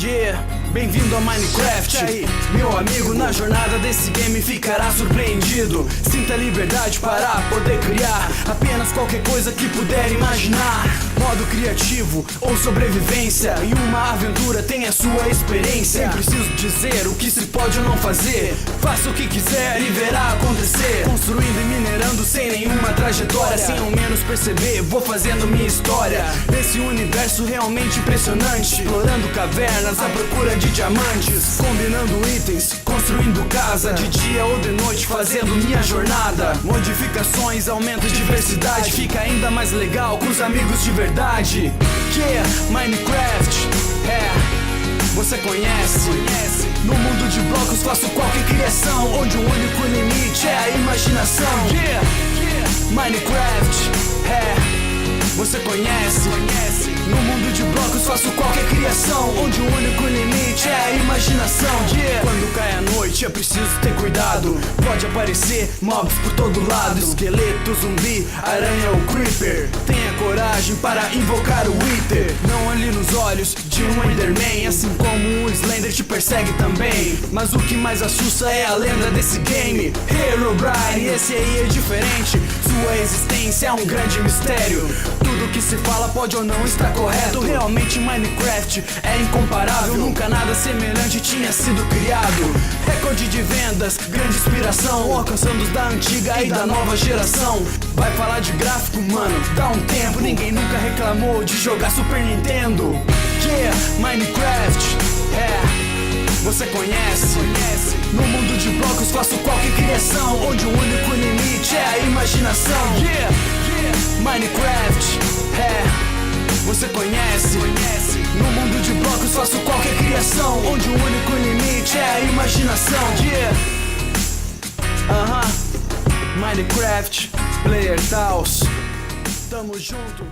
Yeah, bem-vindo a Minecraft. Aí, meu amigo, na jornada desse game ficará surpreendido. Sinta liberdade para poder criar apenas qualquer coisa que puder imaginar. Modo criativo ou sobrevivência, em uma aventura tem a sua experiência. Nem preciso dizer o que se pode ou não fazer. Faça o que quiser e verá acontecer. Construindo e minerando sem nenhuma trajetória. Sem ao menos perceber, vou fazendo minha história nesse universo realmente impressionante. Explorando cavernas à procura de diamantes, combinando itens, construindo casa, de dia ou de noite fazendo minha jornada. Modificações, aumenta a diversidade, fica ainda mais legal com os amigos de verdade. Yeah, Minecraft, você conhece. No mundo de blocos faço qualquer criação, onde o único limite é a imaginação. Yeah, Minecraft, você conhece. No mundo de blocos faço qualquer criação, onde o único limite é a imaginação. Yeah. Quando cai a noite é preciso ter cuidado, pode aparecer mobs por todo lado. Esqueleto, zumbi, aranha ou creeper. Tenha coragem para invocar o Wither. Não olhe nos olhos de um Enderman, assim como o Slender te persegue também. Mas o que mais assusta é a lenda desse game. Herobrine, esse aí é diferente. Sua existência é um grande mistério. Tudo que se fala pode ou não estar correto. Realmente Minecraft é incomparável, nunca nada semelhante tinha sido criado. Recorde de vendas, grande inspiração, alcançando os da antiga e da nova geração. Vai falar de gráfico, mano, dá um tempo. Ninguém nunca reclamou de jogar Super Nintendo. Yeah, Minecraft, você conhece. No mundo de blocos faço qualquer criação, onde o único limite é a imaginação. Yeah, Minecraft, você conhece. No mundo de blocos faço qualquer criação, onde o único limite é a imaginação. Yeah, Minecraft, Player Taos, tamo junto.